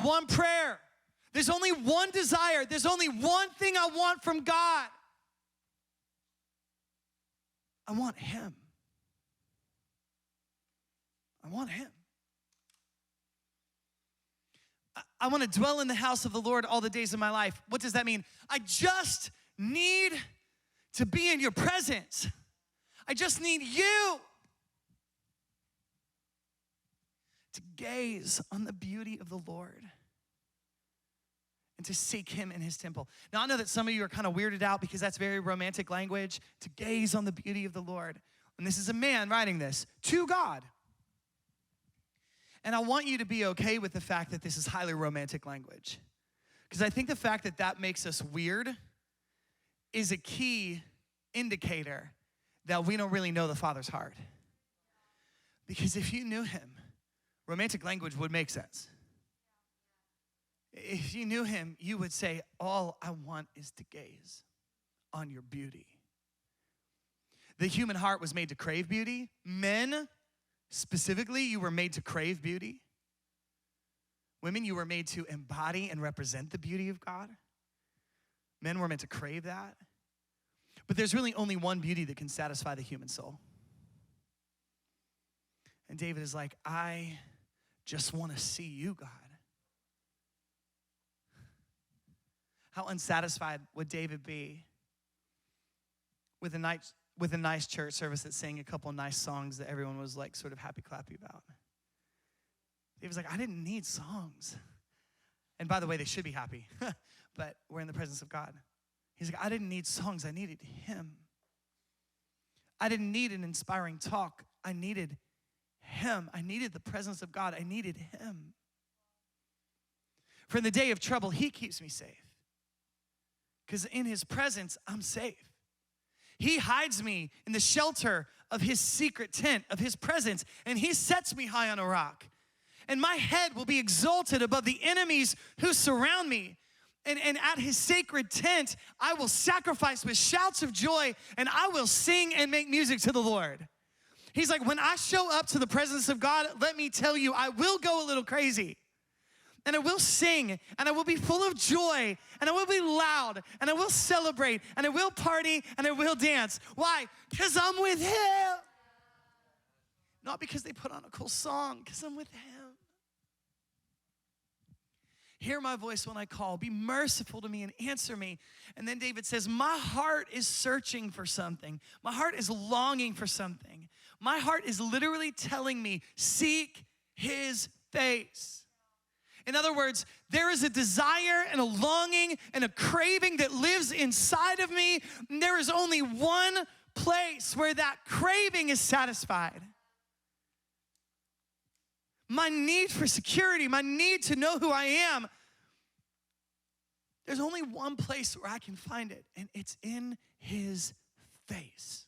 one prayer. There's only one desire. There's only one thing I want from God. I want him. I want him. I want to dwell in the house of the Lord all the days of my life. What does that mean? I just need to be in your presence. I just need you to gaze on the beauty of the Lord and to seek him in his temple. Now, I know that some of you are kind of weirded out because that's very romantic language, to gaze on the beauty of the Lord. And this is a man writing this to God. And I want you to be okay with the fact that this is highly romantic language, because I think the fact that that makes us weird is a key indicator that we don't really know the Father's heart. Because if you knew him, romantic language would make sense. If you knew him, you would say, all I want is to gaze on your beauty. The human heart was made to crave beauty. Men, specifically, you were made to crave beauty. Women, you were made to embody and represent the beauty of God. Men were meant to crave that. But there's really only one beauty that can satisfy the human soul. And David is like, I just want to see you, God. How unsatisfied would David be with a nice church service that sang a couple nice songs that everyone was like sort of happy clappy about? David's like, I didn't need songs. And by the way, they should be happy, but we're in the presence of God. He's like, I didn't need songs, I needed him. I didn't need an inspiring talk, I needed him. I needed the presence of God, I needed him. For in the day of trouble, he keeps me safe. Because in his presence, I'm safe. He hides me in the shelter of his secret tent, of his presence, and he sets me high on a rock. And my head will be exalted above the enemies who surround me. And at his sacred tent, I will sacrifice with shouts of joy, and I will sing and make music to the Lord. He's like, when I show up to the presence of God, let me tell you, I will go a little crazy. And I will sing, and I will be full of joy, and I will be loud, and I will celebrate, and I will party, and I will dance. Why? Because I'm with him. Not because they put on a cool song, because I'm with him. Hear my voice when I call. Be merciful to me and answer me. And then David says, my heart is searching for something. My heart is longing for something. My heart is literally telling me, seek his face. In other words, there is a desire and a longing and a craving that lives inside of me. And there is only one place where that craving is satisfied. My need for security, my need to know who I am, there's only one place where I can find it, and it's in his face.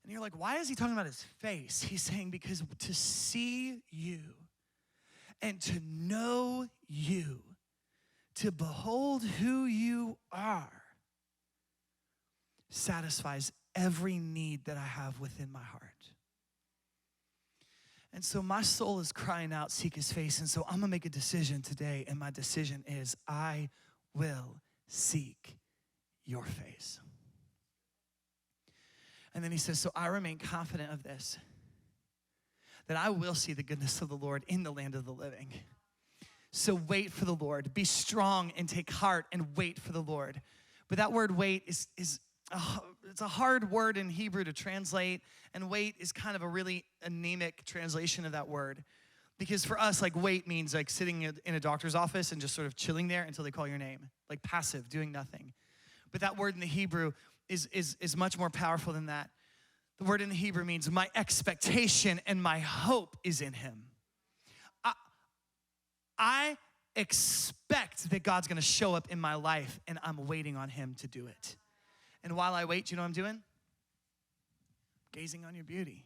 And you're like, why is he talking about his face? He's saying, because to see you and to know you, to behold who you are, satisfies every need that I have within my heart. And so my soul is crying out, seek his face. And so I'm gonna make a decision today, and my decision is I will seek your face. And then he says, so I remain confident of this, that I will see the goodness of the Lord in the land of the living. So wait for the Lord. Be strong and take heart and wait for the Lord. But that word wait is it's a hard word in Hebrew to translate, and wait is kind of a really anemic translation of that word. Because for us, like wait means like sitting in a doctor's office and just sort of chilling there until they call your name, like passive, doing nothing. But that word in the Hebrew is much more powerful than that. The word in the Hebrew means my expectation and my hope is in him. I expect that God's gonna show up in my life, and I'm waiting on him to do it. And while I wait, you know what I'm doing? Gazing on your beauty.